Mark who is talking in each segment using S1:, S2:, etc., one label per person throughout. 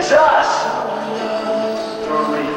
S1: It's us! Marie.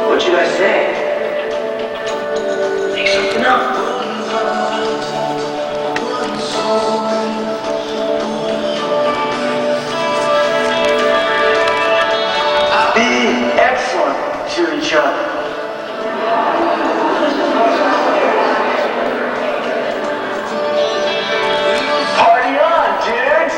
S1: What should I say? Make something up. Be excellent to each other. Party on, dudes!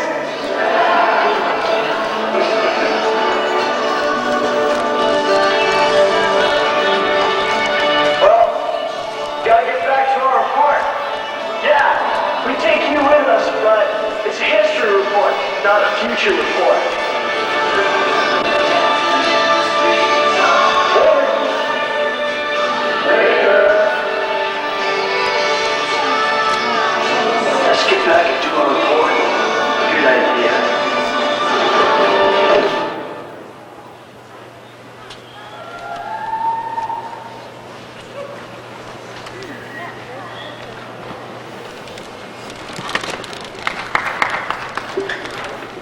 S1: Taking you with us, but it's a history report, not a future report. Let's get back and do our report. Good idea.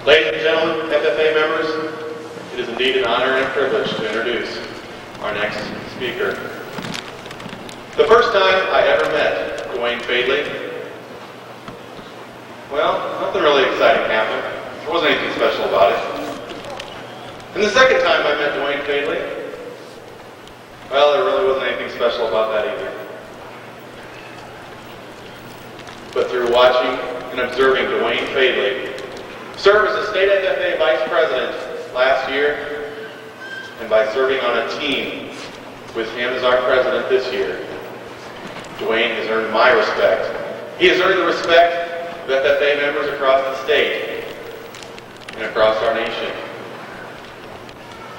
S2: Ladies and gentlemen, FFA members, it is indeed an honor and a privilege to introduce our next speaker. The first time I ever met Dwayne Fadley, well, nothing really exciting happened. There wasn't anything special about it. And the second time I met Dwayne Fadley, well, there really wasn't anything special about that either. But through watching and observing Dwayne Fadley serve as a state FFA vice president last year, and by serving on a team with him as our president this year, Dwayne has earned my respect. He has earned the respect of FFA members across the state and across our nation.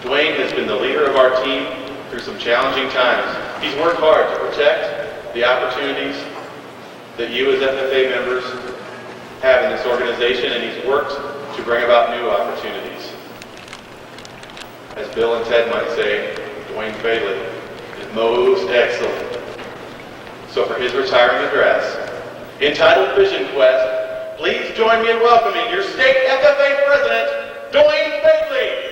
S2: Dwayne has been the leader of our team through some challenging times. He's worked hard to protect the opportunities that you as FFA members have in this organization, and he's worked to bring about new opportunities. As Bill and Ted might say, Dwayne Fadley is most excellent. So for his retiring address, entitled Vision Quest, please join me in welcoming your state FFA president, Dwayne Fadley.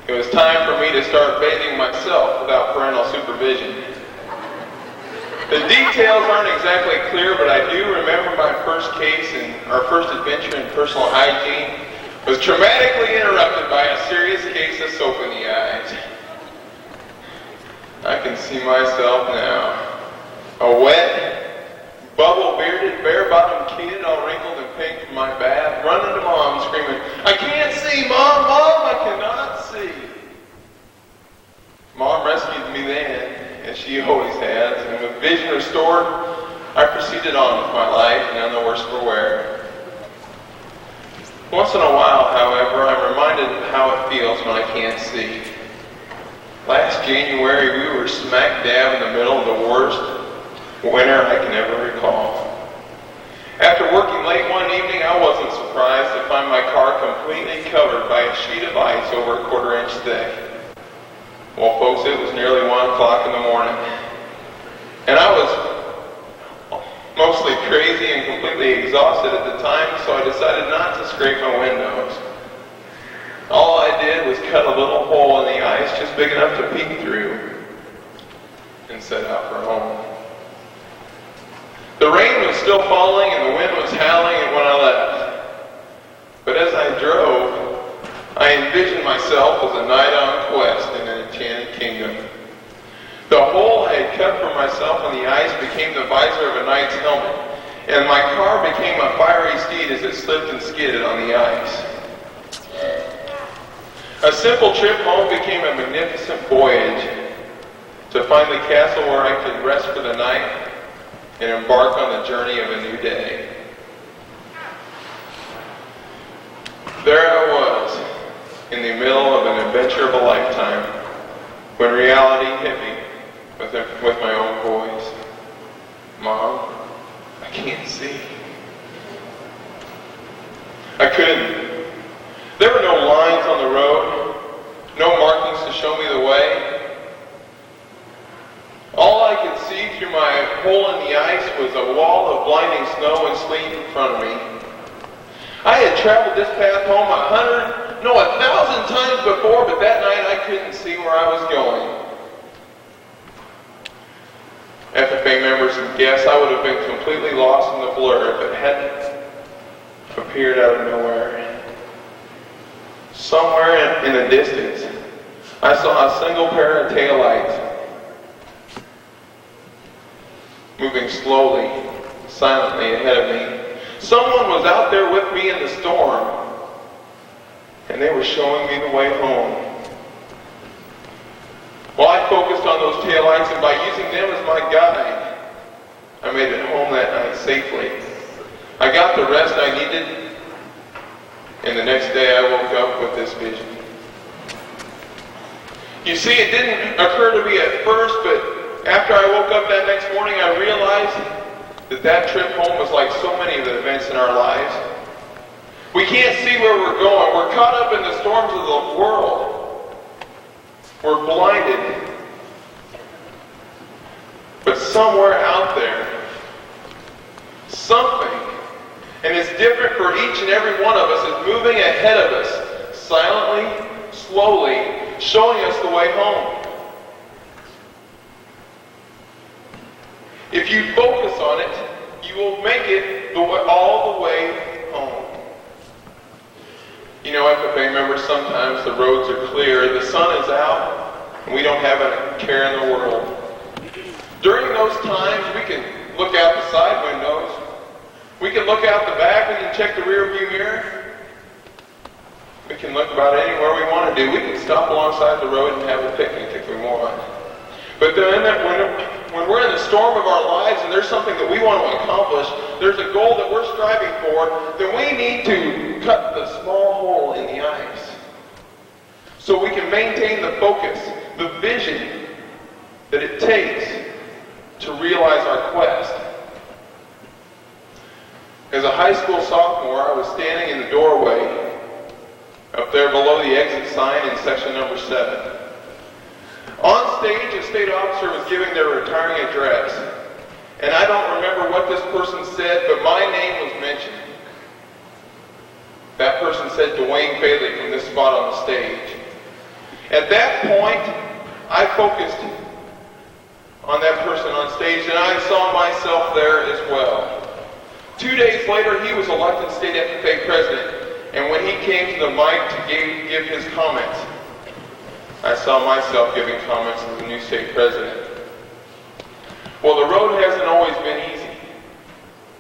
S2: It was time for me to start bathing myself without parental supervision. The details aren't exactly clear, but I do remember my first case and our first adventure in personal hygiene was traumatically interrupted by a serious case of soap in the eyes. I can see myself now. A wet, bubble-bearded, bare-bottomed kid all wrinkled and pink from my bath, running to Mom screaming, "I can't see, Mom! Mom, I cannot see!" Mom rescued me then, as she always has, and with vision restored, I proceeded on with my life, none the worse for wear. Once in a while, however, I'm reminded of how it feels when I can't see. Last January, we were smack dab in the middle of the worst winter I can ever recall. After working late one evening, I wasn't surprised to find my car completely covered by a sheet of ice over a quarter-inch thick. Well, folks, it was nearly 1 o'clock in the morning, and I was mostly crazy and completely exhausted at the time, so I decided not to scrape my windows. All I did was cut a little hole in the ice just big enough to peek through and set out for home. The rain was still falling and the wind was howling when I left. But as I drove, I envisioned myself as a knight on quest in an enchanted kingdom. The hole I had cut for myself on the ice became the visor of a knight's helmet, and my car became a fiery steed as it slipped and skidded on the ice. A simple trip home became a magnificent voyage to find the castle where I could rest for the night and embark on the journey of a new day. There I was, in the middle of an adventure of a lifetime, when reality hit me with my own voice. Mom, I can't see. I couldn't. There were no lines on the road, no markings to show me the way. All I could see through my hole in the ice was a wall of blinding snow and sleet in front of me. I had traveled this path home 1,000 times before, but that night I couldn't see where I was going. FFA members and guests, I would have been completely lost in the blur if it hadn't appeared out of nowhere. Somewhere in the distance, I saw a single pair of taillights moving slowly, silently ahead of me. Someone was out there with me in the storm, and they were showing me the way home. Well, I focused on those taillights, and by using them as my guide, I made it home that night safely. I got the rest I needed, and the next day I woke up with this vision. You see, it didn't occur to me at first, but after I woke up that next morning, I realized that trip home was like so many of the events in our lives. We can't see where we're going. We're caught up in the storms of the world. We're blinded. But somewhere out there, something, and it's different for each and every one of us, is moving ahead of us, silently, slowly, showing us the way home. If you focus on it, you will make it all the way home. You know, FFA members, sometimes the roads are clear, the sun is out, and we don't have a care in the world. During those times, we can look out the side windows. We can look out the back. We can check the rear view mirror. We can look about anywhere we want to do. We can stop alongside the road and have a picnic if we want. But then when we're in the storm of our lives and there's something that we want to accomplish, there's a goal that we're striving for, then we need to cut the small hole in the ice so we can maintain the focus, the vision that it takes to realize our quest. As a high school sophomore, I was standing in the doorway up there below the exit sign in section number 7. On stage, a state officer was giving their retiring address, and I don't remember what this person said, but my name was mentioned. That person said Dwayne Bailey from this spot on the stage. At that point, I focused on that person on stage, and I saw myself there as well. 2 days later, he was elected state FFA president, and when he came to the mic to give his comments, I saw myself giving comments to the new state president. Well, the road hasn't always been easy.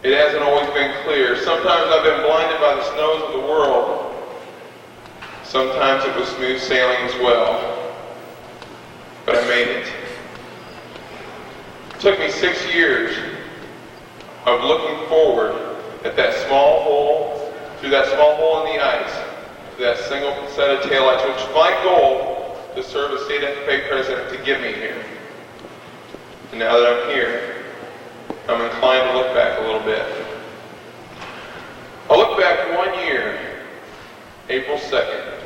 S3: It hasn't always been clear. Sometimes I've been blinded by the snows of the world. Sometimes it was smooth sailing as well. But I made it. It took me 6 years of looking forward at that small hole, through that small hole in the ice, to that single set of taillights, which was my goal to serve as state FFA president to get me here. And now that I'm here, I'm inclined to look back a little bit. I'll look back 1 year, April 2nd,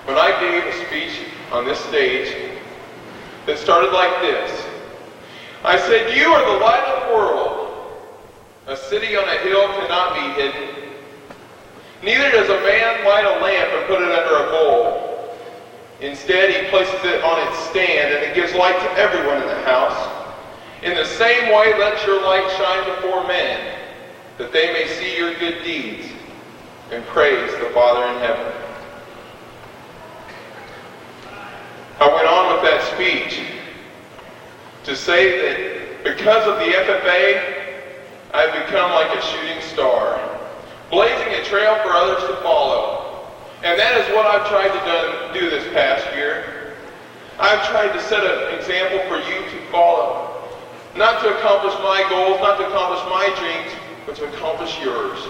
S3: when I gave a speech on this stage that started like this. I said, "You are the light of the world. A city on a hill cannot be hidden. Neither does a man light a lamp and put it under a bowl. Instead, he places it on its stand, and it gives light to everyone in the house. In the same way, let your light shine before men, that they may see your good deeds and praise the Father in heaven." I went on with that speech to say that because of the FFA, I've become like a shooting star, blazing a trail for others to follow. And that is what I've tried to do this past year. I've tried to set an example for you to follow. Not to accomplish my goals, not to accomplish my dreams, but to accomplish yours.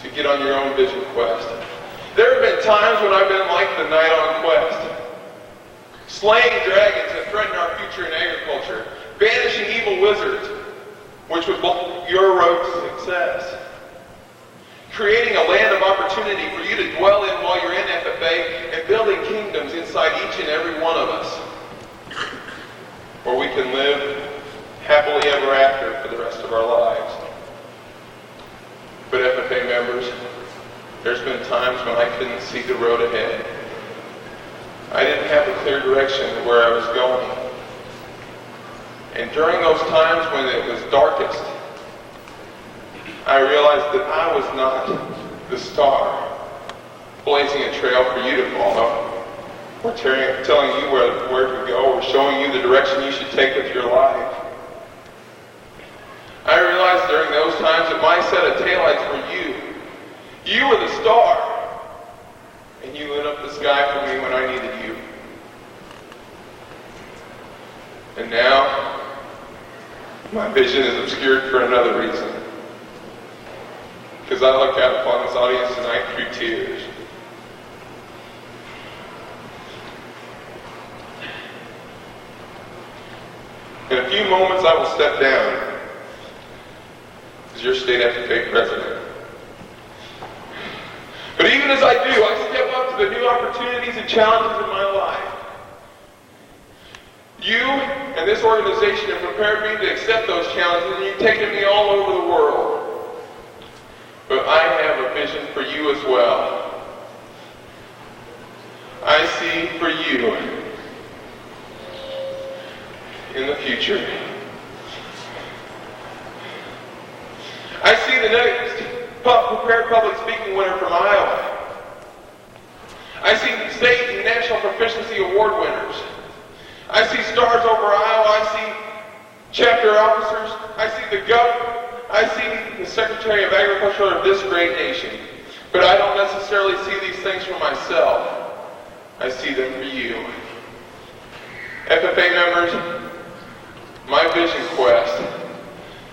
S3: To get on your own vision quest. There have been times when I've been like the knight on quest, slaying dragons that threaten our future in agriculture, banishing evil wizards, which would block your road to success, creating a land of opportunity for you to dwell in while you're in FFA, and building kingdoms inside each and every one of us, where we can live happily ever after for the rest of our lives. But FFA members, there's been times when I couldn't see the road ahead. I didn't have a clear direction of where I was going. And during those times when it was darkest, I realized that I was not the star blazing a trail for you to follow, or telling you where to go, or showing you the direction you should take with your life. I realized during those times that my set of taillights were you. You were the star, and you lit up the sky for me when I needed you. And now, my vision is obscured for another reason. Because I look out upon this audience tonight through tears. In a few moments, I will step down as your state FFA president. But even as I do, I step up to the new opportunities and challenges in my life. You and this organization have prepared me to accept those challenges, and you've taken me all over the world. But I have a vision for you as well. I see for you in the future. I see the next prepared public speaking winner from Iowa. I see the state and national proficiency award winners. I see stars over Iowa. I see chapter officers. I see the governor. I see the Secretary of Agriculture of this great nation. But I don't necessarily see these things for myself. I see them for you. FFA members, my vision quest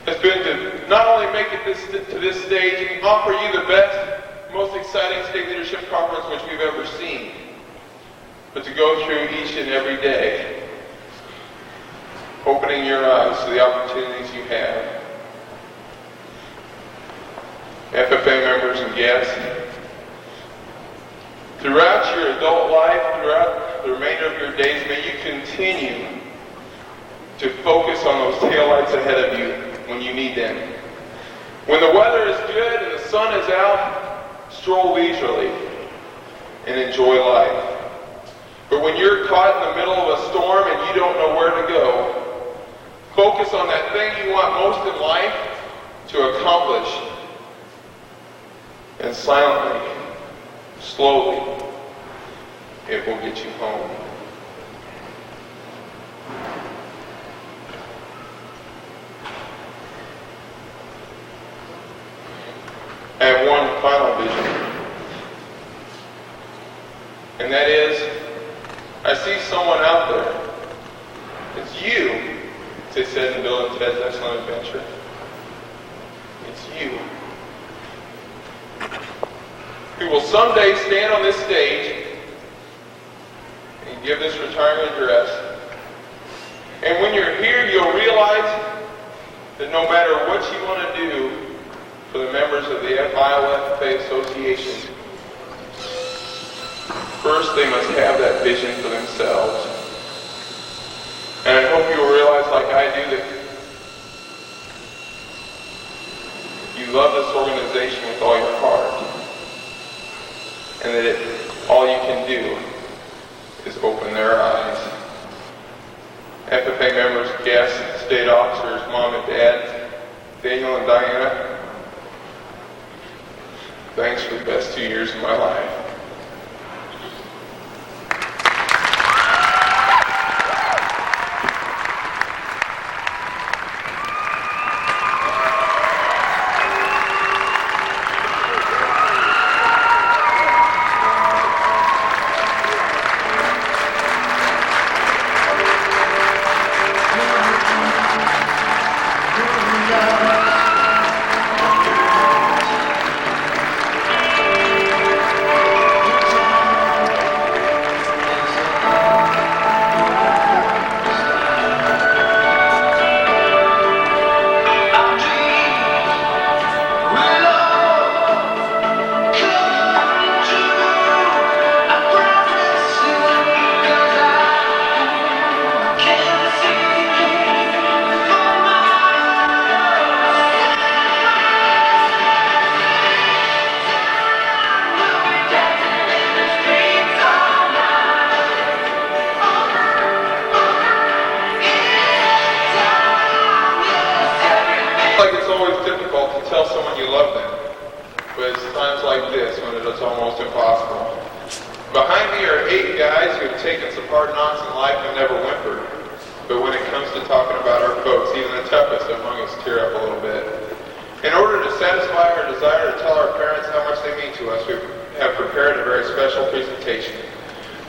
S3: has been to not only make it to this stage and offer you the best, most exciting state leadership conference which we've ever seen, but to go through each and every day, opening your eyes to the opportunities you have. FFA members and guests, throughout your adult life, throughout the remainder of your days, may you continue to focus on those taillights ahead of you when you need them. When the weather is good and the sun is out, stroll leisurely and enjoy life. But when you're caught in the middle of a storm and you don't know where to go, focus on that thing you want most in life to accomplish. And silently, slowly, it will get you home. final vision. And that is, I see someone out there. It's you, as it says in Bill and Ted's Excellent Adventure. It's you. Who will someday stand on this stage and give this retirement address. And when you're here, you'll realize that no matter what you want to do for the members of the Iowa FFA Association, first they must have that vision for themselves. And I hope you'll realize, like I do, that you love this organization with all your heart. And that all you can do is open their eyes. FFA members, guests, state officers, mom and dad, Daniel and Diana, thanks for the best 2 years of my life.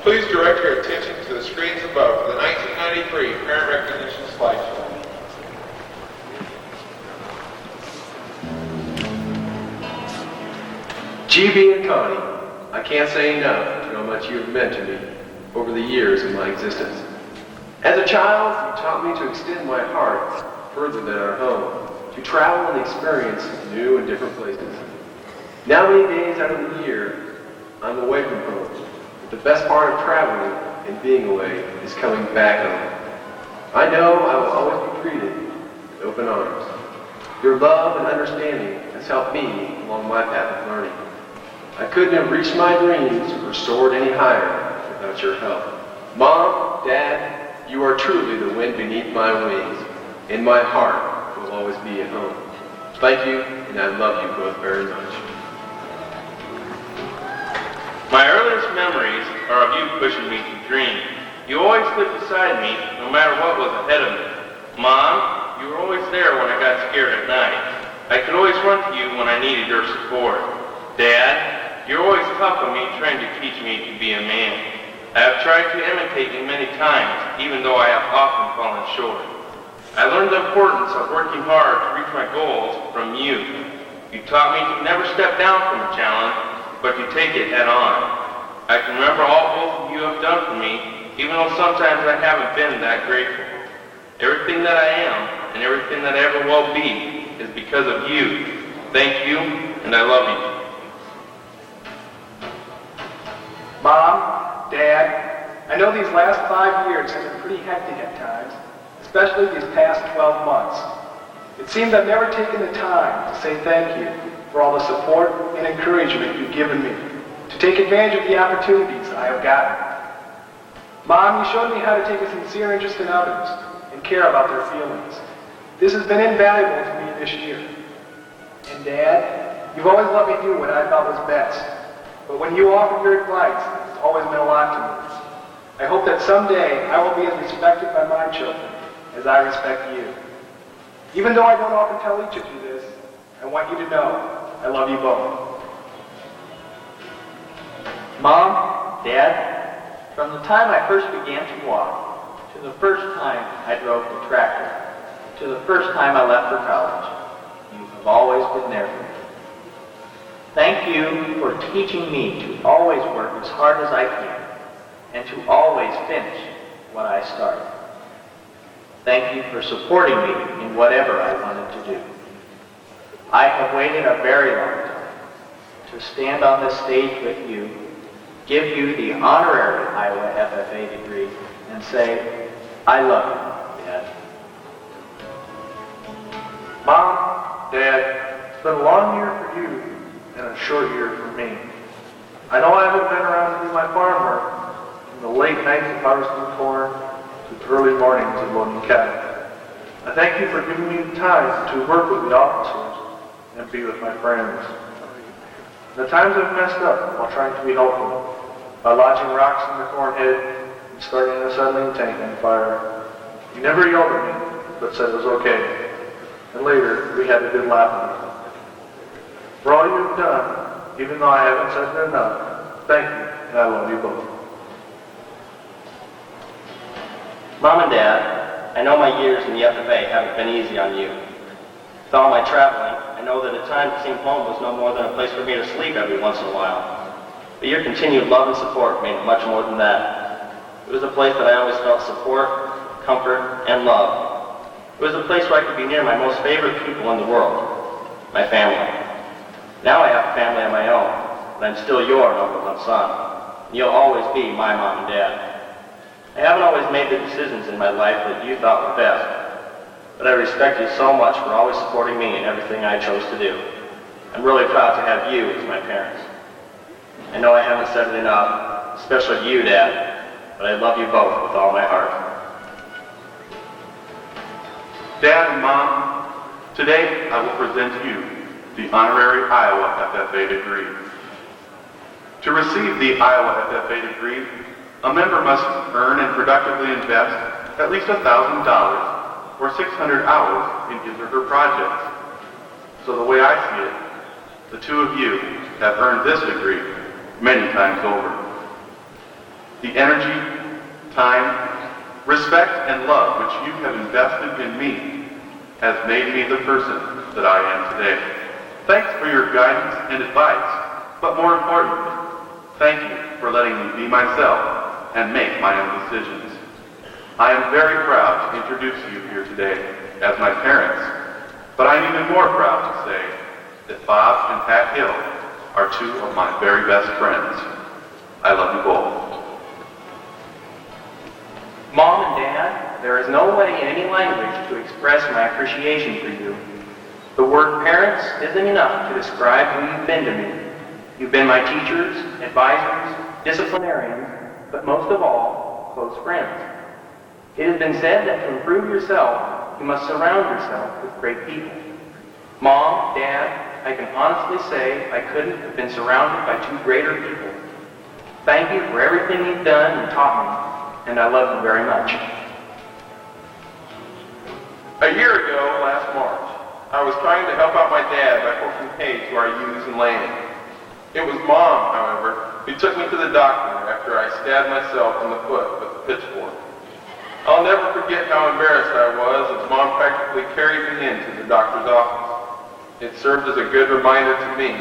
S3: Please direct your attention to the screens above for the 1993 Parent Recognition slideshow.
S4: GB and Connie, I can't say enough to how much you have meant to me over the years of my existence. As a child, you taught me to extend my heart further than our home, to travel and experience new and different places. Now many days out of the year, I'm away from home. The best part of traveling and being away is coming back home. I know I will always be treated with open arms. Your love and understanding has helped me along my path of learning. I couldn't have reached my dreams or soared any higher without your help. Mom, Dad, you are truly the wind beneath my wings, and my heart will always be at home. Thank you, and I love you both very much.
S5: My earliest memories are of you pushing me to dream. You always stood beside me, no matter what was ahead of me. Mom, you were always there when I got scared at night. I could always run to you when I needed your support. Dad, you're always tough on me, trying to teach me to be a man. I have tried to imitate you many times, even though I have often fallen short. I learned the importance of working hard to reach my goals from you. You taught me to never step down from a challenge, but to take it head on. I can remember all both of you have done for me, even though sometimes I haven't been that grateful. Everything that I am, and everything that I ever will be, is because of you. Thank you, and I love you.
S6: Mom, Dad, I know these last 5 years have been pretty hectic at times, especially these past 12 months. It seems I've never taken the time to say thank you for all the support and encouragement you've given me, to take advantage of the opportunities I have gotten. Mom, you showed me how to take a sincere interest in others and care about their feelings. This has been invaluable to me this year. And Dad, you've always let me do what I thought was best. But when you offered your advice, it's always meant a lot to me. I hope that someday I will be as respected by my children as I respect you. Even though I don't often tell each of you this, I want you to know I love you both.
S7: Mom, Dad, from the time I first began to walk, to the first time I drove the tractor, to the first time I left for college, you have always been there for me. Thank you for teaching me to always work as hard as I can and to always finish what I start. Thank you for supporting me in whatever I wanted to do. I have waited a very long time to stand on this stage with you, give you the honorary Iowa FFA degree, and say, I love you, Dad.
S6: Mom, Dad, it's been a long year for you and a short year for me. I know I haven't been around to do my farm work, from the late nights of harvesting corn to the early mornings of loading cattle. I thank you for giving me the time to work with the officers and be with my friends. The times I've messed up while trying to be helpful, by lodging rocks in the corn head and starting an acetylene tank on fire. You never yelled at me, but said it was okay. And later, we had a good laugh at it. For all you've done, even though I haven't said it enough, thank you, and I love you both.
S8: Mom and Dad, I know my years in the FFA haven't been easy on you. With all my traveling, I know that at times it seemed home was no more than a place for me to sleep every once in a while. But your continued love and support made it much more than that. It was a place that I always felt support, comfort, and love. It was a place where I could be near my most favorite people in the world, my family. Now I have a family of my own, but I'm still your number one son. And you'll always be my mom and dad. I haven't always made the decisions in my life that you thought were best, but I respect you so much for always supporting me in everything I chose to do. I'm really proud to have you as my parents. I know I haven't said it enough, especially you, Dad, but I love you both with all my heart.
S9: Dad and Mom, today I will present you the honorary Iowa FFA degree. To receive the Iowa FFA degree, a member must earn and productively invest at least $1,000 or 600 hours in his or her projects. So the way I see it, the two of you have earned this degree many times over. The energy, time, respect, and love which you have invested in me has made me the person that I am today. Thanks for your guidance and advice, but more importantly, thank you for letting me be myself and make my own decisions. I am very proud to introduce you here today as my parents, but I'm even more proud to say that Bob and Pat Hill are two of my very best friends. I love you both.
S7: Mom and Dad, there is no way in any language to express my appreciation for you. The word parents isn't enough to describe who you've been to me. You've been my teachers, advisors, disciplinarians, but most of all, close friends. It has been said that to improve yourself, you must surround yourself with great people. Mom, Dad, I can honestly say I couldn't have been surrounded by two greater people. Thank you for everything you've done and taught me, and I love you very much.
S3: A year ago, last March, I was trying to help out my dad by working hay to our ewes and land. It was Mom, however, who took me to the doctor after I stabbed myself in the foot with a pitchfork. I'll never forget how embarrassed I was as Mom practically carried me into the doctor's office. It served as a good reminder to me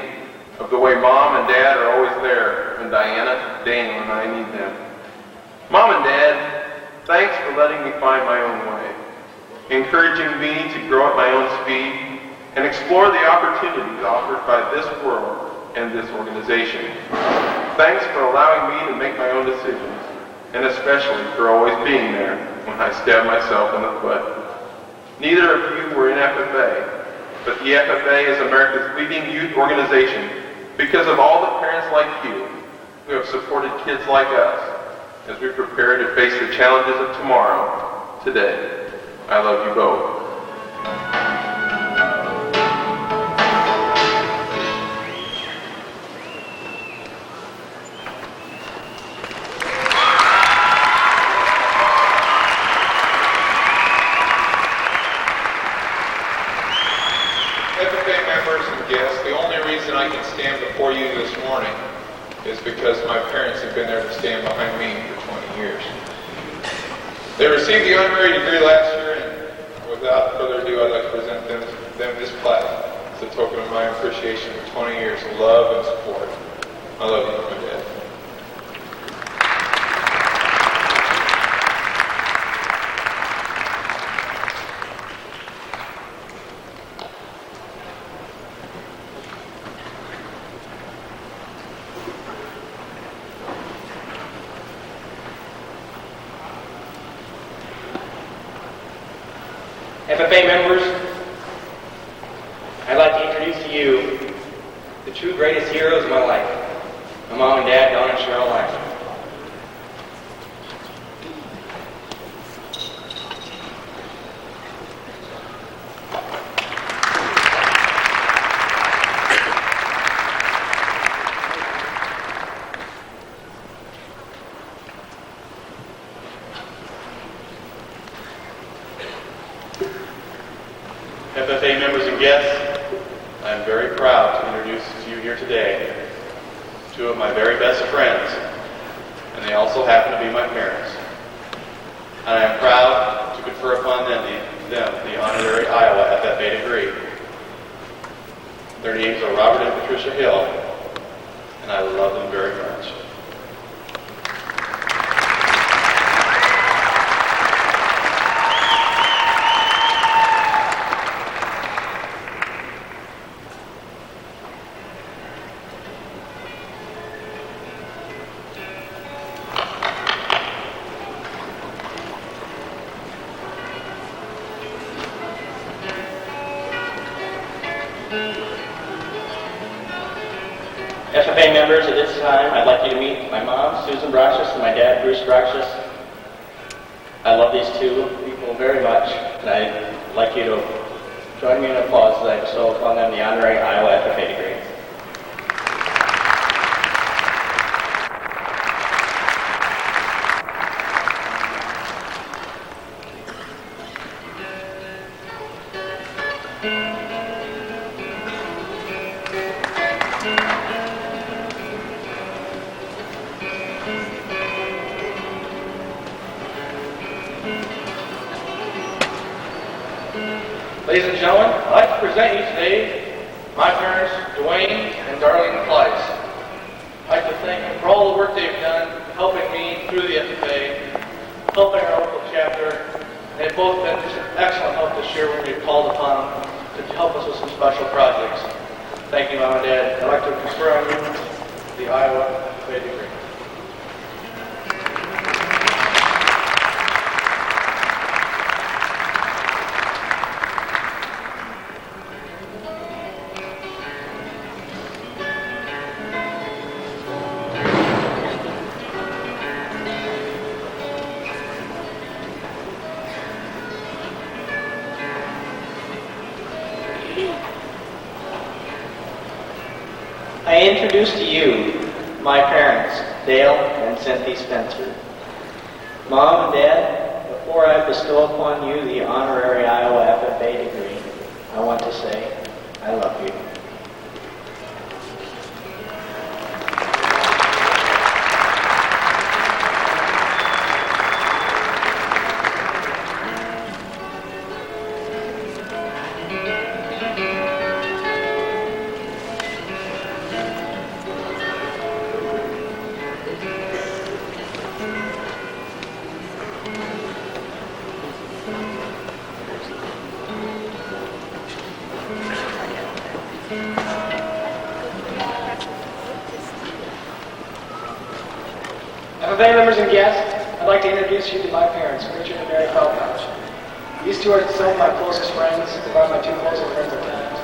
S3: of the way Mom and Dad are always there when Diana, Daniel, and I need them. Mom and Dad, thanks for letting me find my own way, encouraging me to grow at my own speed and explore the opportunities offered by this world and this organization. Thanks for allowing me to make my own decisions, and especially for always being there when I stabbed myself in the foot. Neither of you were in FFA, but the FFA is America's leading youth organization because of all the parents like you who have supported kids like us as we prepare to face the challenges of tomorrow, today. I love you both.
S10: FFA members and guests, the only reason I can stand before you this morning
S3: is because my parents have been there to stand behind me for 20 years. They received the honorary degree last year, and without further ado, I'd like to present them this plaque as a token of my appreciation for 20 years of love and support. I love you, Mom and Dad.
S10: FFA members, I'd like to introduce to you the two greatest heroes of my life, my mom and dad, Don and Cheryl Lyman.
S2: FFA members and guests, I am very proud to introduce to you here today two of my very best friends, and they also happen to be my parents. And I am proud to confer upon them the honorary Iowa FFA degree. Their names are Robert and Patricia Hill, and I love them very much.
S8: FFA members, at this time, I'd like you to meet my mom, Susan Broxus, and my dad, Bruce Broxus. I love these two people very much, and I'd like you to join me in applause as I bestow upon them the honorary Iowa FFA degree.
S10: Ladies and gentlemen, I'd like to present you today my parents, Dwayne and Darlene Pleiss. I'd like to thank them for all the work they've done helping me through the FFA, helping our local chapter. They've both been just an excellent help this year when we've called upon them to help us with some special projects. Thank you, Mom and Dad. I'd like to confer on you the Iowa FFA degree. I introduce to you my parents, Dale and Cynthia Spencer. Mom and Dad, before I bestow upon you the honorary Iowa FFA degree, I want to say, I love you. FFA members and guests, I'd like to introduce you to my parents, Richard and Mary Feldhouse. These two are some of my closest friends, about my two closest friends at times.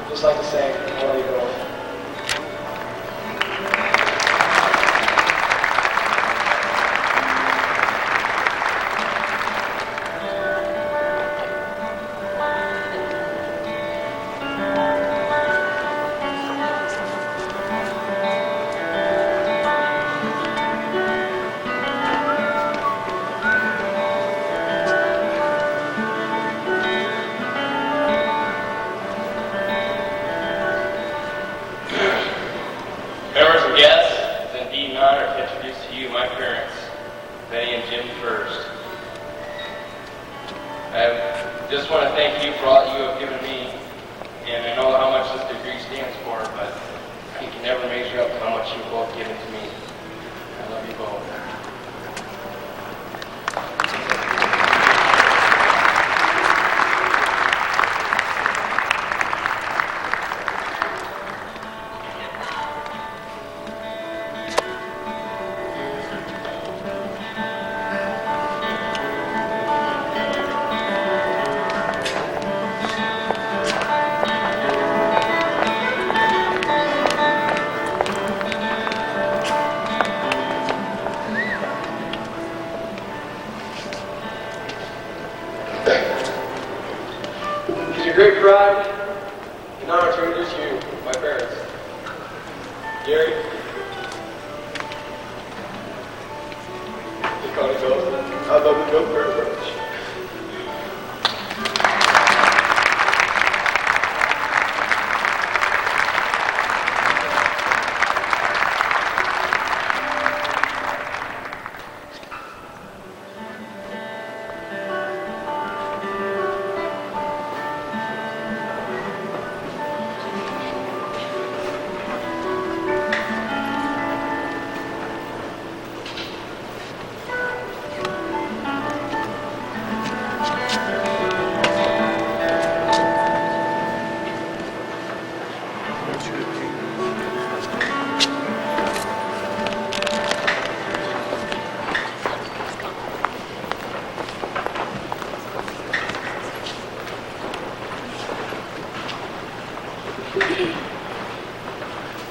S10: I'd just like to say, I love you both.
S5: Him first. I just want to thank you for all that you have given me, and I know how much this degree stands for, but you can never measure up to how much you've both given to me. I love you both.
S4: It is a great pride and honor to introduce you, my parents. Gary, you call it Bill. I love you both very much.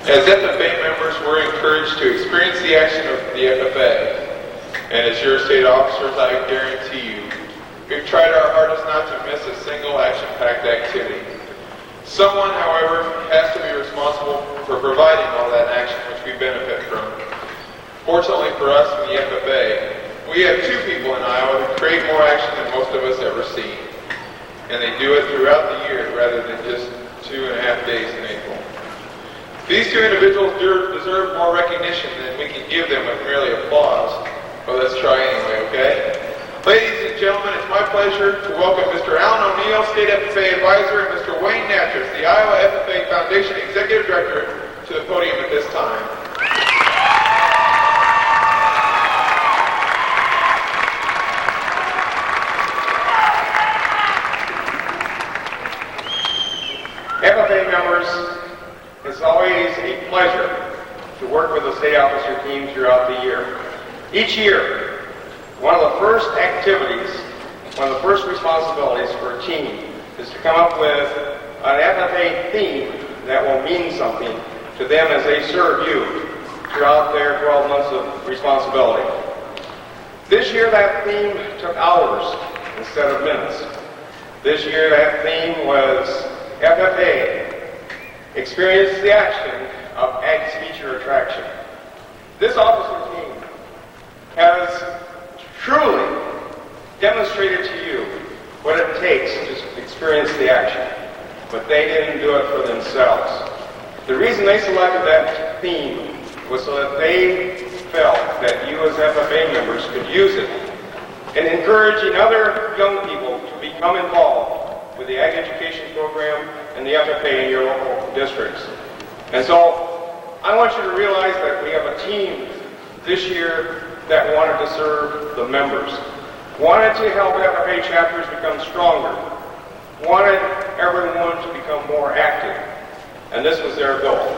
S3: As FFA members, we're encouraged to experience the action of the FFA. And as your state officers, I guarantee you, we've tried our hardest not to miss a single action-packed activity. Someone, however, has to be responsible for providing all that action which we benefit from. Fortunately for us in the FFA, we have two people in Iowa who create more action than most of us ever see. And they do it throughout the year rather than just 2.5 days in April. These two individuals deserve more recognition than we can give them with merely applause. But let's try anyway, okay? Ladies and gentlemen, it's my pleasure to welcome Mr. Alan O'Neill, State FFA Advisor, and Mr. Wayne Natras, the Iowa FFA Foundation Executive Director, to the podium at this time. FFA members, it's always a pleasure to work with the state officer team throughout the year. Each year, one of the first activities, one of the first responsibilities for a team is to come up with an FFA theme that will mean something to them as they serve you throughout their 12 months of responsibility. This year, that theme took hours instead of minutes. This year, that theme was FFA, experience the action of Ag's feature attraction. This officer team has truly demonstrated to you what it takes to experience the action, but they didn't do it for themselves. The reason they selected that theme was so that they felt that you as FFA members could use it in encouraging other young people to become involved with the Ag Education Program and the FFA in your local districts. And so I want you to realize that we have a team this year that wanted to serve the members, wanted to help FFA chapters become stronger, wanted everyone to become more active, and this was their goal.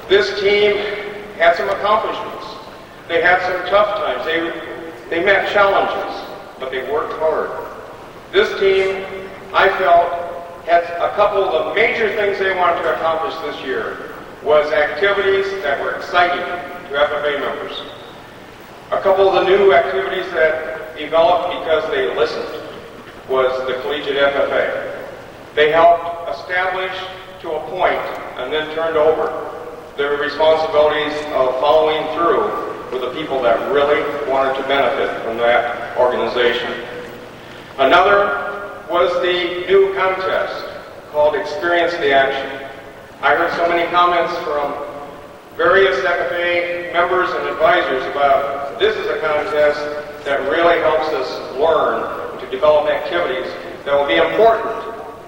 S3: This team had some accomplishments. They had some tough times. They met challenges, but they worked hard. This team, I felt, had a couple of the major things they wanted to accomplish this year was activities that were exciting to FFA members. A couple of the new activities that developed because they listened was the Collegiate FFA. They helped establish to a point and then turned over their responsibilities of following through with the people that really wanted to benefit from that organization. Another was the new contest called Experience the Action. I heard so many comments from various FFA members and advisors about this is a contest
S11: that really helps us learn and to develop activities that will be important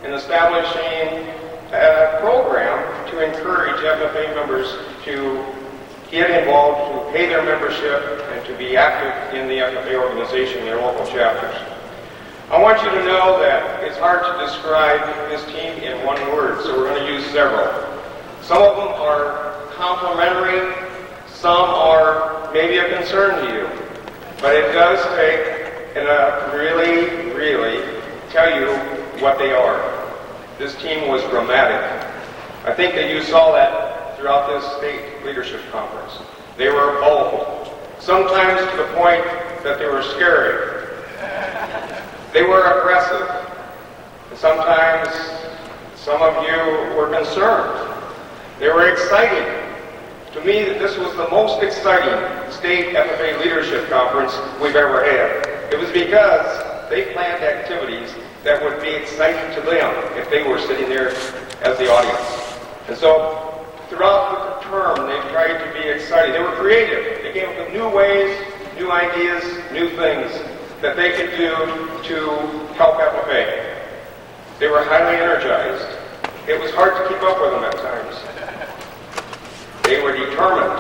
S11: in establishing a program to encourage FFA members to get involved, to pay their membership, and to be active in the FFA organization in their local chapters. I want you to know that it's hard to describe this team in one word, so we're going to use several. Some of them are complimentary, some are maybe a concern to you, but it does take and really tell you what they are. This team was dramatic. I think that you saw that throughout this state leadership conference. They were bold, sometimes to the point that they were scary. They were aggressive. And sometimes some of you were concerned. They were exciting. To me, this was the most exciting state FFA leadership conference we've ever had. It was because they planned activities that would be exciting to them if they were sitting there as the audience. And so throughout the term, they tried to be exciting. They were creative. They came up with new ways, new ideas, new things that they could do to help FFA. They were highly energized. It was hard to keep up with them at times. They were determined.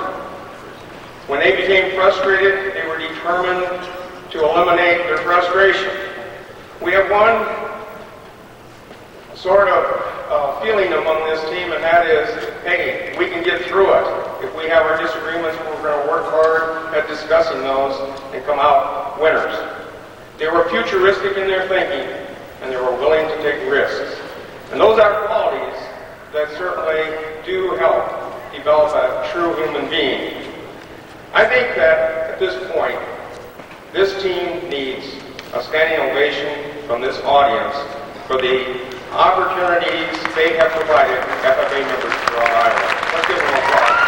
S11: When they became frustrated, they were determined to eliminate their frustration. We have one sort of feeling among this team, and that is, hey, we can get through it. If we have our disagreements, we're going to work hard at discussing those and come out winners. They were futuristic in their thinking, and they were willing to take risks. And those are qualities that certainly do help develop a true human being. I think that at this point, this team needs a standing ovation from this audience for the opportunities they have provided FFA members throughout Iowa. Let's give them an applause.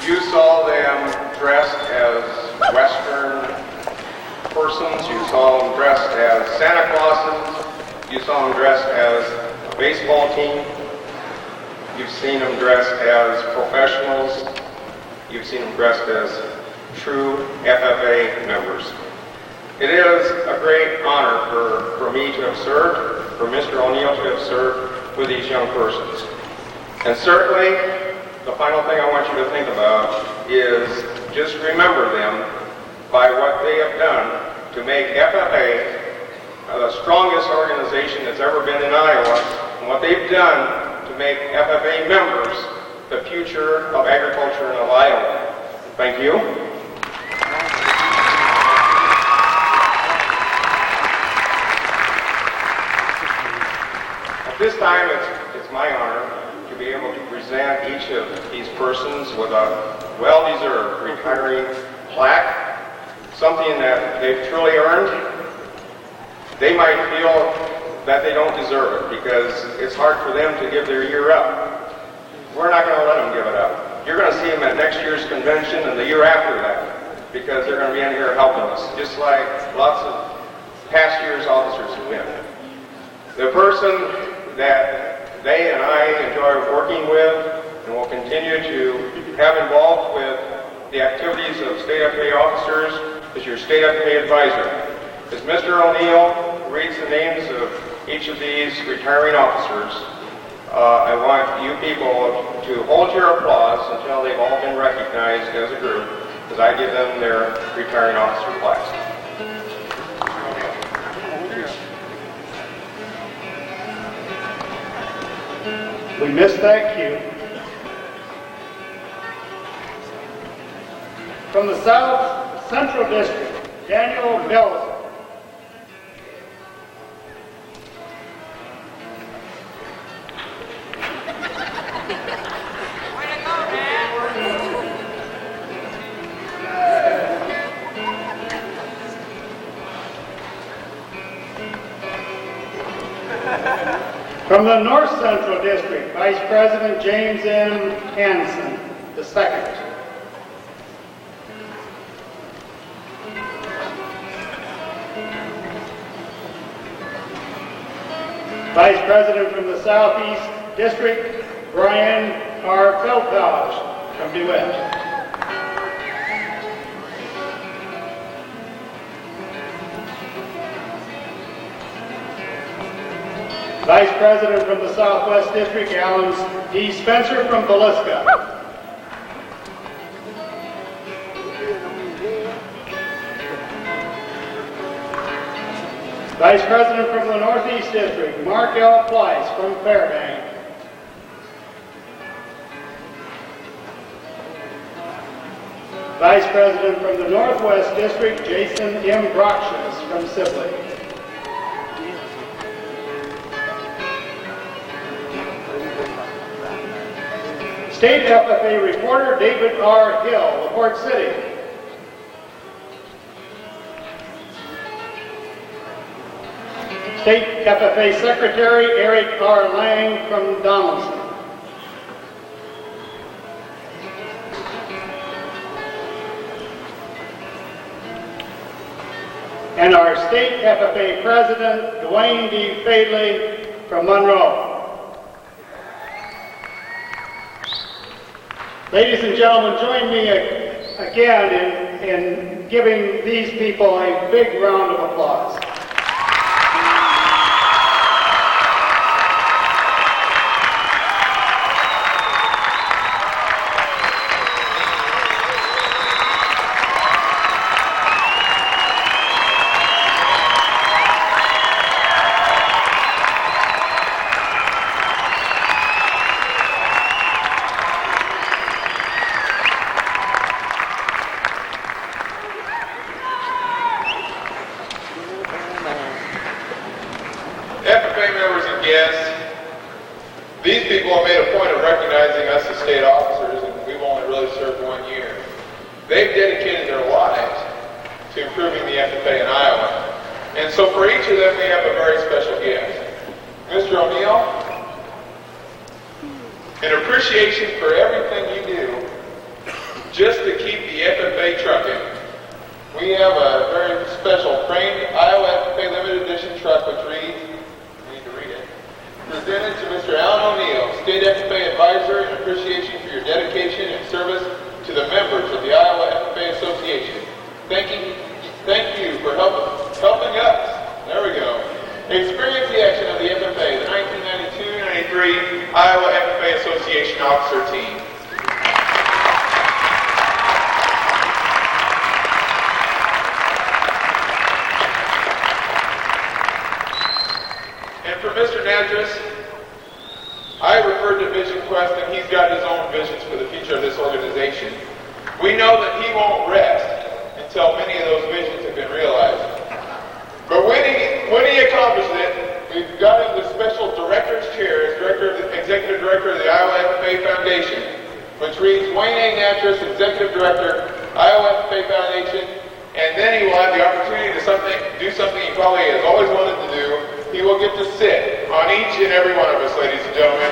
S11: You saw them dressed as Western persons. You saw them dressed as Santa Clauses. You saw them dressed as a baseball team. You've seen them dressed as professionals. You've seen them dressed as true FFA members. It is a great honor for me to have served, for Mr. O'Neill to have served with these young persons. And certainly, the final thing I want you to think about is just remember them by what they have done to make FFA the strongest organization that's ever been in Iowa, and what they've done to make FFA members the future of agriculture in Iowa. Thank you. At this time, it's my honor to be able to present each of these persons with a well-deserved retiring plaque, something that they've truly earned. They might feel that they don't deserve it because it's hard for them to give their year up. We're not going to let them give it up. You're going to see them at next year's convention and the year after that because they're going to be in here helping us, just like lots of past year's officers have been. The person that they and I enjoy working with and will continue to have involved with the activities of State FFA officers is your State FFA advisor. As Mr. O'Neill reads the names of each of these retiring officers, I want you people to hold your applause until they've all been recognized as a group as I give them their retiring officer plaques.
S12: We missed that cue. From the South Central District, Daniel Belzer. From the North Central District, Vice President James M. Hanson II. Vice President from the Southeast District, Brian R. Feldhausch from DeWitt. Vice President from the Southwest District, Alan D. Spencer from Villisca. Vice President from the Northeast District, Mark L. Pleiss from Fairbank. Vice President from the Northwest District, Jason M. Brockshus from Sibley. State FFA reporter David R. Hill, LaPorte City. State FFA Secretary Eric R. Lang from Donaldson. And our State FFA President Dwayne D. Fadley from Monroe. Ladies and gentlemen, join me again in giving these people a big round of applause.
S3: FFA members and guests, these people have made a point of recognizing us as state officers, and we've only really served 1 year. They've dedicated their lives to improving the FFA in Iowa. And so for each of them, we have a very special gift. Mr. O'Neill, in appreciation for everything you do just to keep the FFA trucking, we have a very special framed Iowa FFA limited edition truck which reads, presented to Mr. Alan O'Neill, State FFA Advisor, in appreciation for your dedication and service to the members of the Iowa FFA Association. Thank you for helping us. There we go. Experience the action of the FFA, the 1992-93 Iowa FFA Association Officer Team. And for Mr. Natras, I referred to Vision Quest, and he's got his own visions for the future of this organization. We know that he won't rest until many of those visions have been realized. But when he accomplishes it, we've got him the special director's chair as Executive Director of the Iowa FFA Foundation, which reads Wayne A. Natras, Executive Director, Iowa FFA Foundation, and then he will have the opportunity to do something he probably has always wanted to do. He will get to sit on each and every one of us, ladies and gentlemen.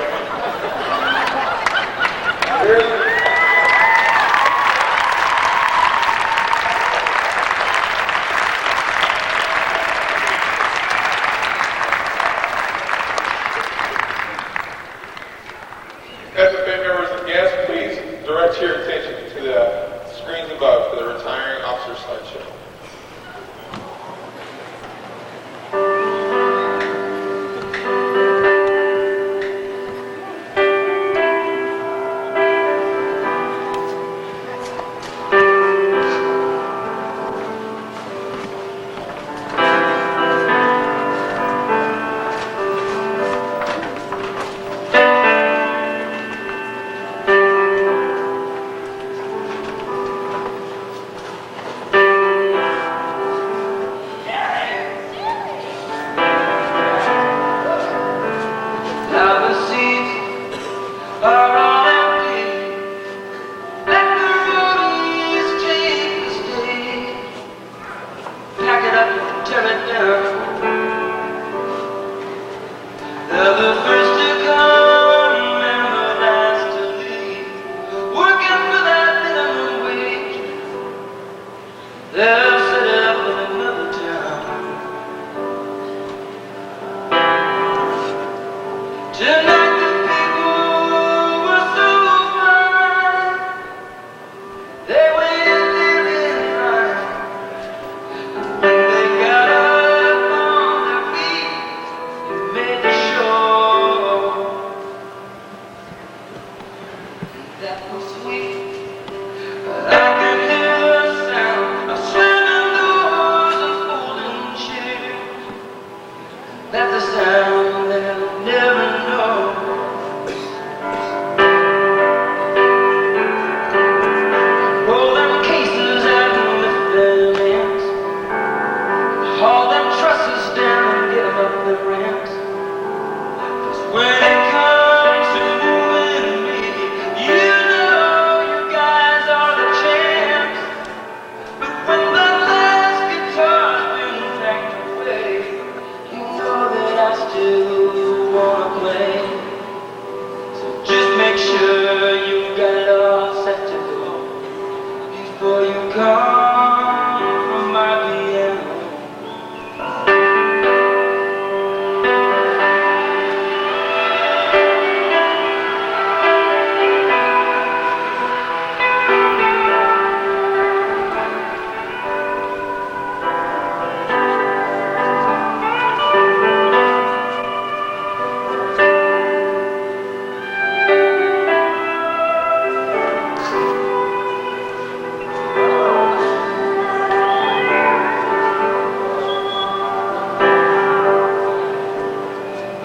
S3: FFA members and guests, please direct your attention to the screens above for the retiring officer slideshow.
S13: before you come from my piano.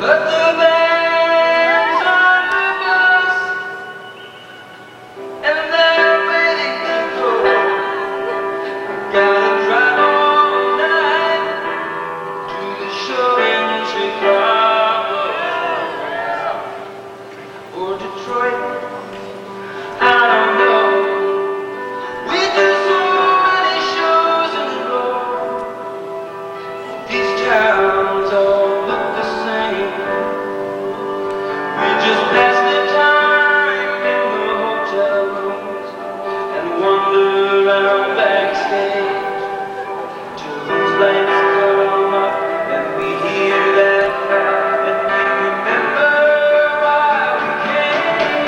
S13: But the band's on the bus, and they're waiting to go. Gotta drive all night to the show in Chicago or Detroit. I don't know. We do so many shows in a row. These towns all look the same. We just pass the time in the hotel rooms and wander around backstage till those lights come up and we hear that crowd and we remember why we came.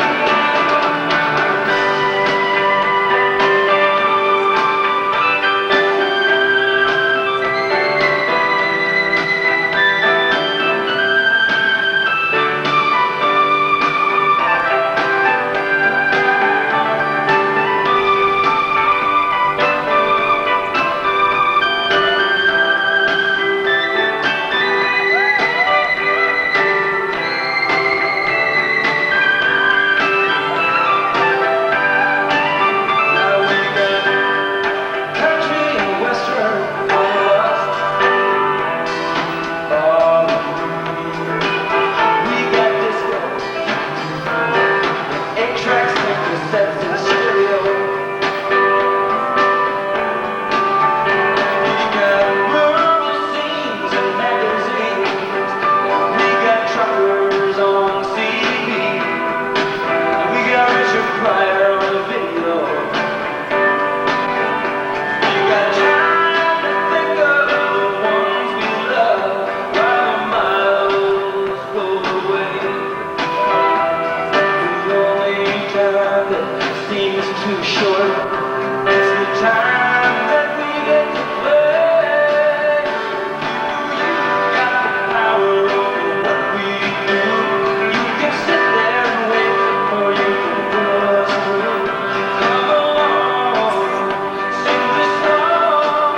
S13: Now we got country and western, all of us, all of we got disco, 8 tracks and cassettes and stereo. We got rural scenes and magazines. We got truckers on CD. We got Richard Pryor on the video. We got time to think of the ones we love while the miles go away. The only time that seems too short is the time that we get to play. You got the power over what we do. You can sit there and wait, or you can pull us through. Come along, sing the song.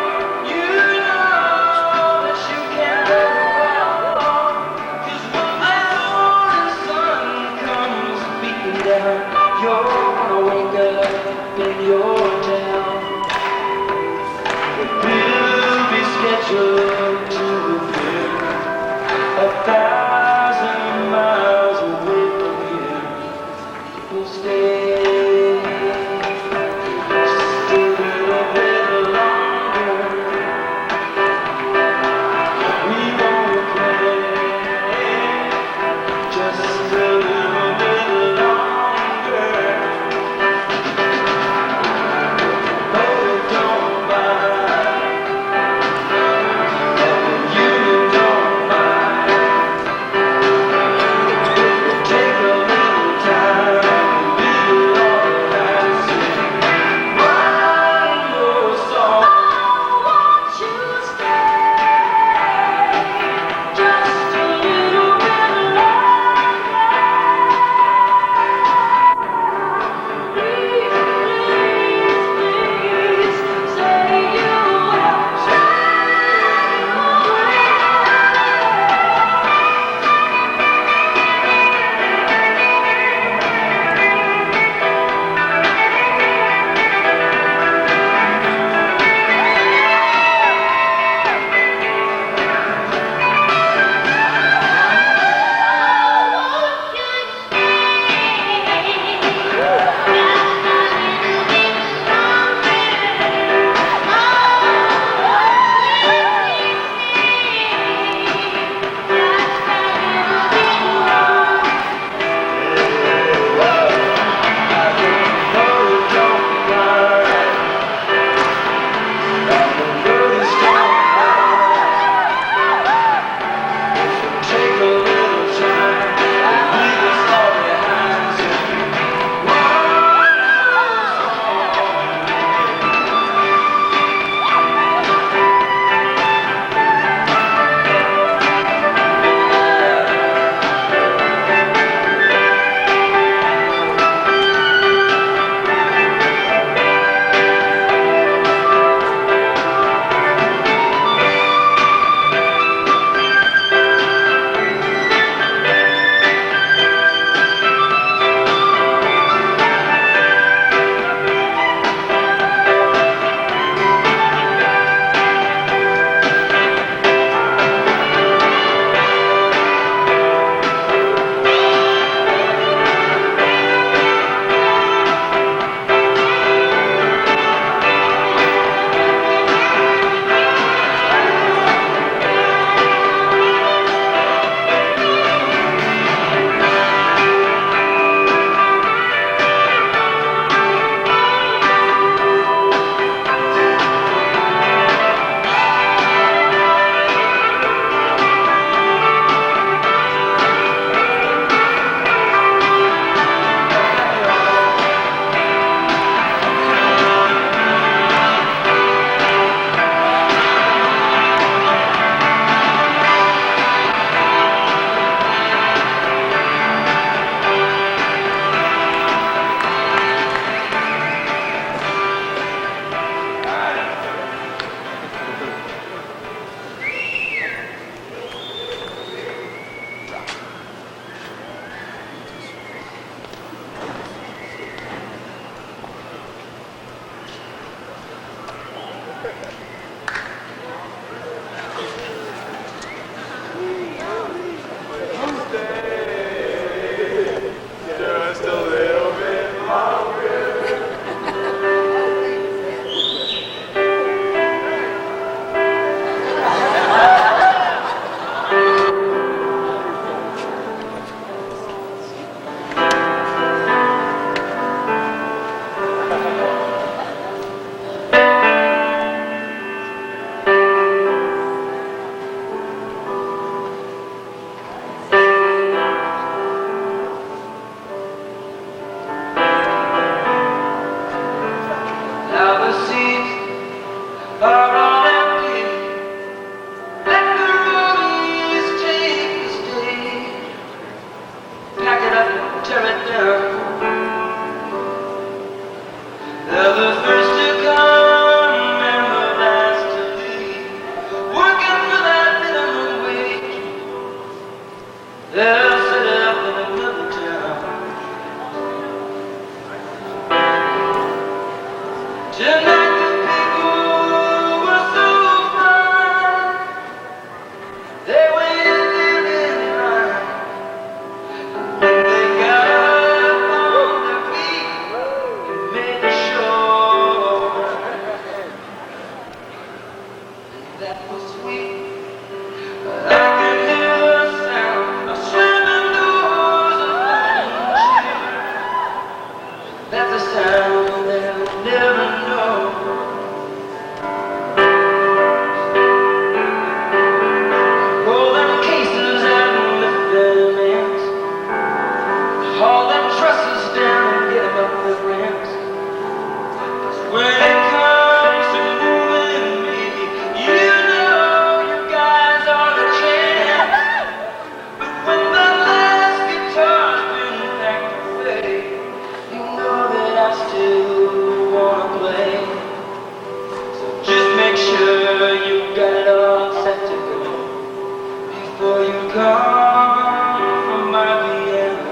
S13: You know that you can go wrong. 'Cause when the morning sun comes beating down, you're gonna wake up in your town.
S3: Just a little bit longer.
S13: Now the seats are all empty. Let the roadies take the stage. Pack it up and tear it down. They're the first to come and the last to leave. Working for that minimum wage. They'll set it up in another town. Tonight the people were so fine. They waited there in line. When they got up on their feet and made the show. And that was sweet. But I could hear the sound of slamming doors and lightning. That's a sound they'll never know. Roll them cases out and lift them ends. Haul them trusses down and get them up the ramps. 'Cause when it comes to moving me, you know you guys are the champs. But when the last guitar's been packed away, you know that I still wanna play. So just make sure you got it all set to go before you come from my piano.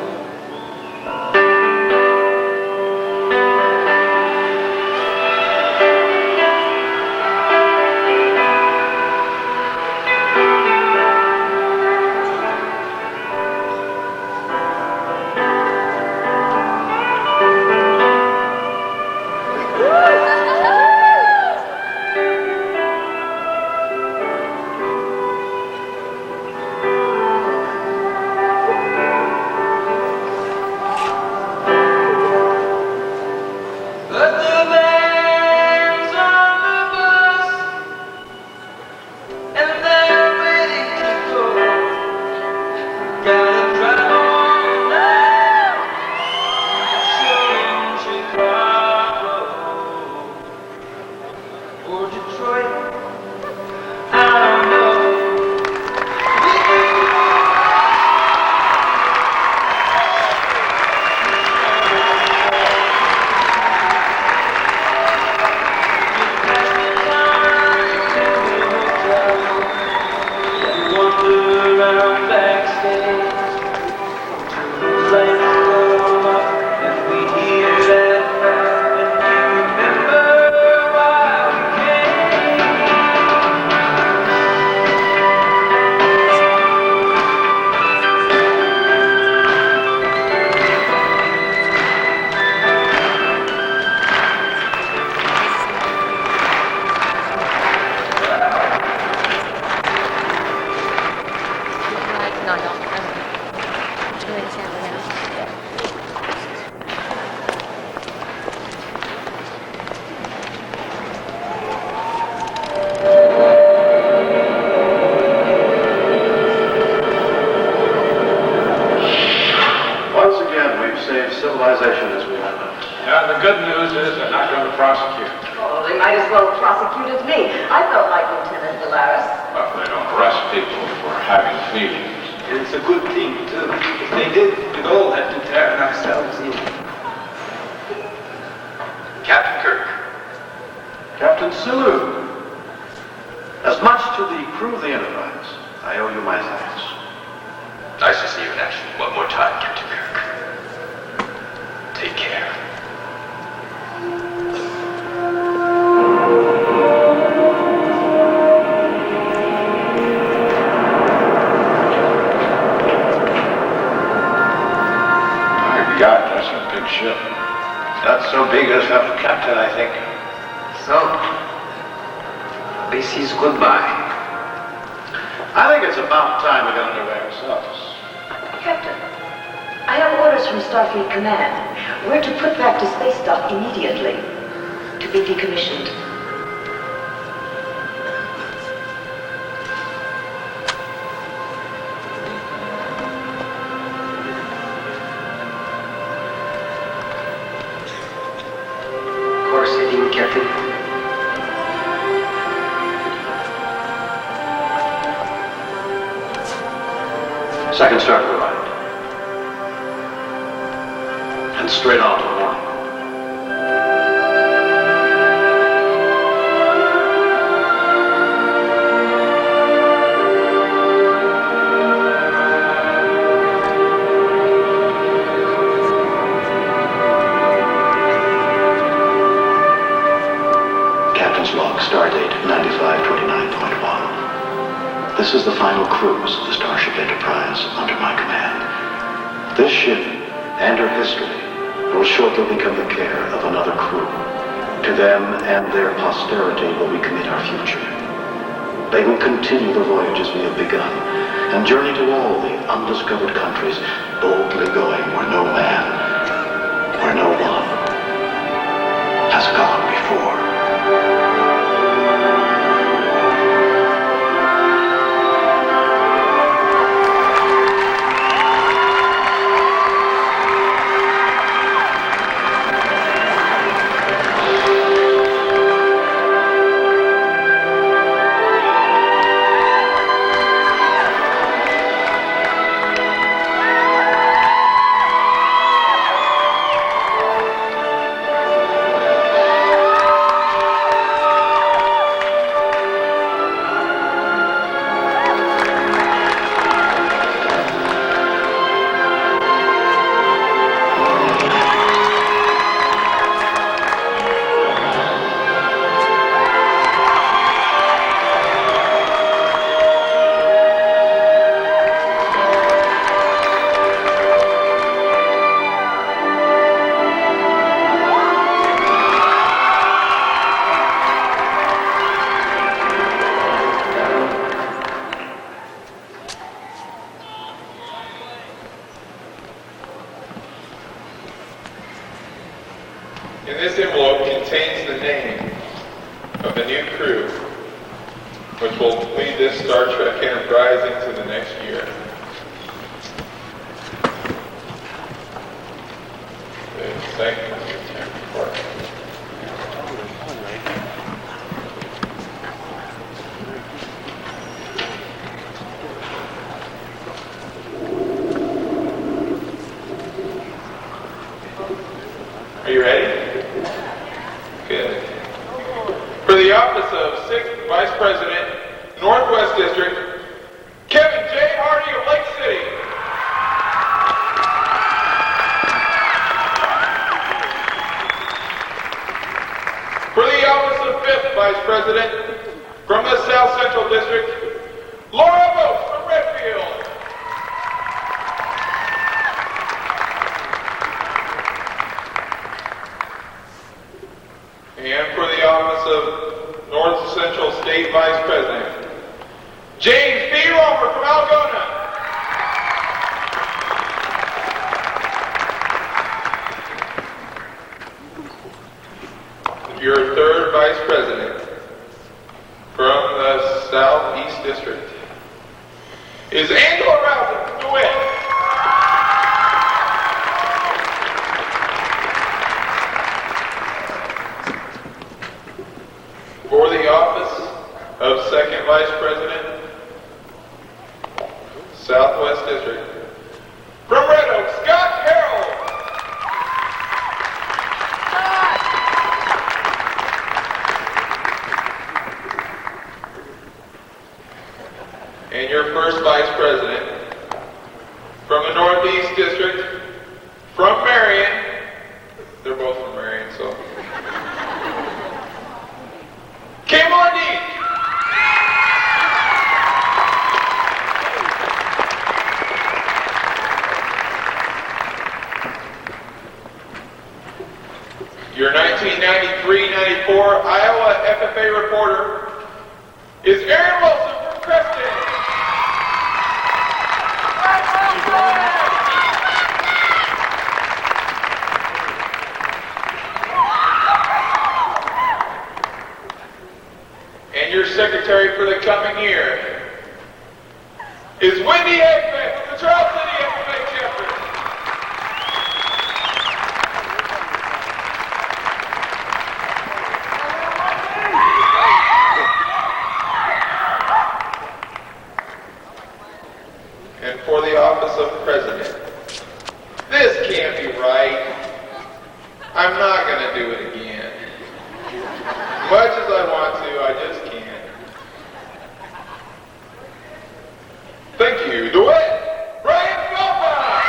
S13: But the band's on the bus and they're ready to go. Gotta drive on now, show in Chicago or Detroit. I don't know. Wander around backstage. Lights come up and we hear that sound and we remember why we came.
S14: No, no. Just going to sample now.
S15: Once again, we've saved civilization as we know it.
S16: Yeah, the good news is they're not going to prosecute.
S17: Oh, they might as well have prosecuted me. I felt like Lieutenant Delaris.
S16: Well, they don't arrest people for having feelings.
S10: It's a good thing, too. If they did, we'd all have to turn ourselves in.
S4: Captain Kirk.
S15: Captain Sulu. As much to the crew of the Enterprise, I owe you my thanks.
S4: Nice to see you in action one more time, Captain Kirk. Take care.
S15: big as a captain, I think.
S4: So, this is goodbye.
S15: I think it's about time we got underway ourselves.
S17: Captain, I have orders from Starfleet Command. We're to put back to space dock immediately, to be decommissioned.
S4: Course heading, Captain.
S15: Second starter right. And straight on to warning. Captain's log, stardate 9529.1. This is the final cruise of the Starship Enterprise under my command. This ship and her history will shortly become the care of another crew. To them and their posterity will we commit our future. They will continue the voyages we have begun and journey to all the undiscovered countries, boldly going where no man, where no one has gone before.
S3: And this envelope contains the name of the new crew, which will lead this Star Trek Enterprise into the next year. Thank you. Are you ready? Good. For the office of 6th Vice President, Northwest District, Kevin J. Hardy of Lake City. For the office of 5th Vice President, from the South Central District, Laura Boats from Redfield. And for the office of North Central State Vice President, James B. Romer from Algona. Your third Vice President from the Southeast District is Angela Rousey from DeWitt. For the office of Second Vice President, Southwest District, from Red Oak, Scott Carroll. And your first Vice President, from the Northeast District, from Marion. They're both from Marion, so. Kim Lundy! Your FFA reporter is Aaron Wilson from Creston. And your secretary for the coming year is Wendy Eggman from the Charles City FFA chapter. And for the office of president, this can't be right. I'm not going to do it again. Much as I want to, I just can't. Thank you, DeWitt Brian Philpott.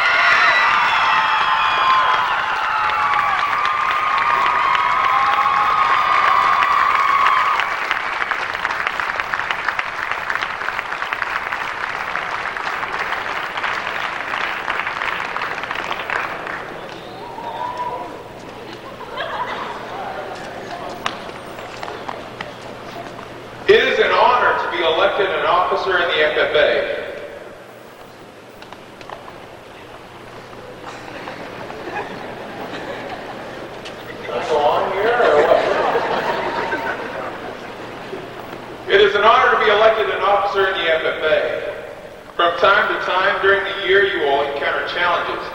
S3: It is an honor to be elected an officer in the FFA. Go on here, or what? It is an honor to be elected an officer in the FFA. From time to time during the year you will encounter challenges,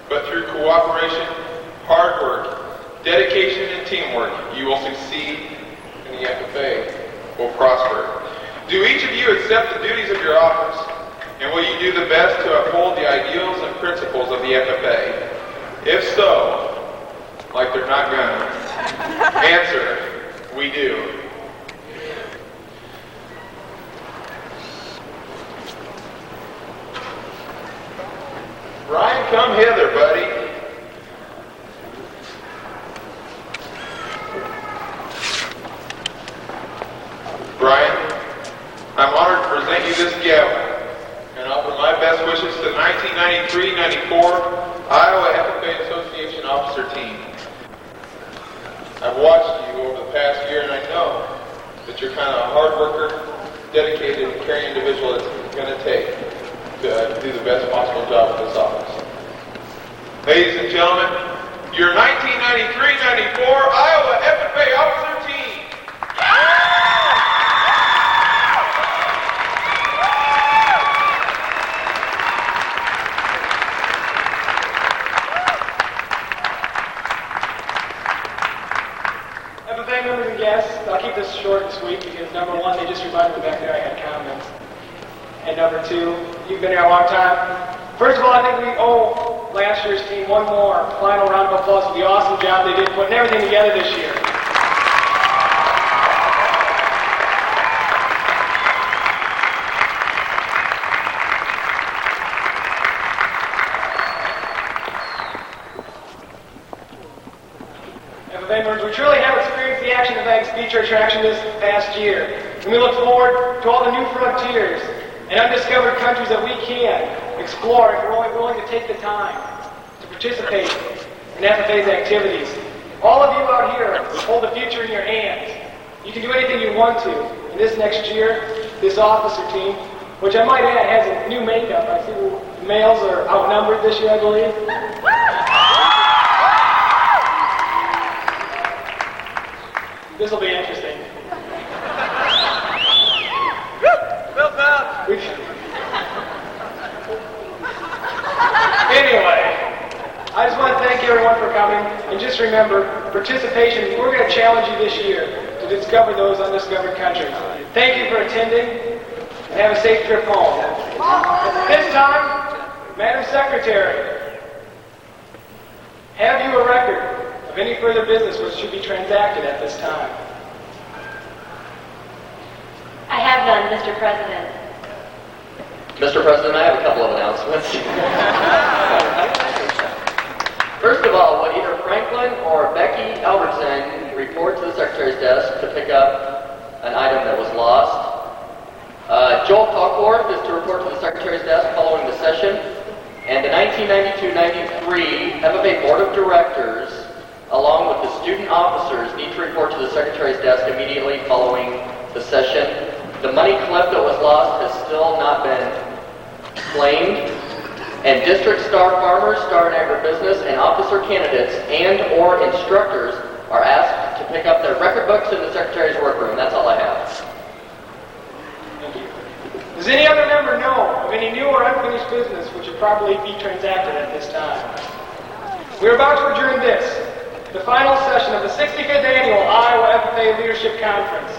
S3: but through cooperation, hard work, dedication, and teamwork, you will succeed in the FFA. Will prosper. Do each of you accept the duties of your office? And will you do the best to uphold the ideals and principles of the FFA? If so, like they're not gonna, answer, we do. Ryan, come hither, buddy. Brian, I'm honored to present you this gavel and offer my best wishes to the 1993-94 Iowa FFA Association Officer Team. I've watched you over the past year and I know that you're kind of a hard worker, dedicated, and caring individual that's going to take to do the best possible job of this office. Ladies and gentlemen, your 1993-94 Iowa FFA Officer Team.
S6: FFA members and guests, I'll keep this short and sweet because number one, they just reminded me back there I had comments. And number two, you've been here a long time. First of all, I think we owe last year's team one more final round of applause for the awesome job they did putting everything together this year. FFA members, we truly have experienced the Action Events feature attraction this past year. And we look forward to all the new frontiers and undiscovered countries that we can explore if we're only willing to take the time to participate in FFA's activities. All of you out here hold the future in your hands. You can do anything you want to. And this next year, this officer team, which I might add has a new makeup. I see the males are outnumbered this year, I believe. This will be interesting. Anyway, I just want to thank everyone for coming, and just remember, participation, we're going to challenge you this year to discover those undiscovered countries. Thank you for attending, and have a safe trip home. At this time, Madam Secretary, have you a record of any further business which should be transacted at this time?
S18: I have none, Mr. President.
S19: Mr. President, I have a couple of announcements. First of all, would either Franklin or Becky Albertson report to the Secretary's desk to pick up an item that was lost? Joel Talkworth is to report to the Secretary's desk following the session. And the 1992-93 FFA Board of Directors, along with the student officers need to report to the Secretary's desk immediately following the session. The money clip that was lost has still not been claimed. And district star farmers, star in agribusiness, and officer candidates and/or instructors are asked to pick up their record books in the Secretary's workroom. That's all I have.
S20: Thank you. Does any other member know of any new or unfinished business which should probably be transacted at this time? We are about to adjourn this, the final session of the 65th Annual Iowa FFA Leadership Conference.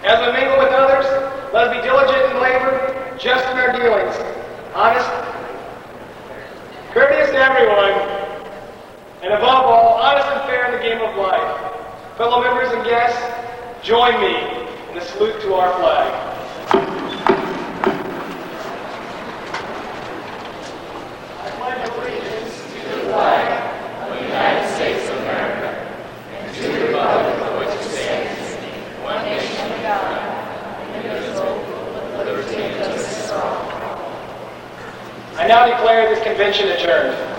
S20: As we mingle with others, let us be diligent in labor, just in our dealings, honest, courteous to everyone, and above all, honest and fair in the game of life. Fellow members and guests, join me in the salute to our flag. I pledge allegiance to the flag of the United States of America and to the republic for which it stands, one nation under God, indivisible, with liberty and justice for all. I now declare this convention adjourned.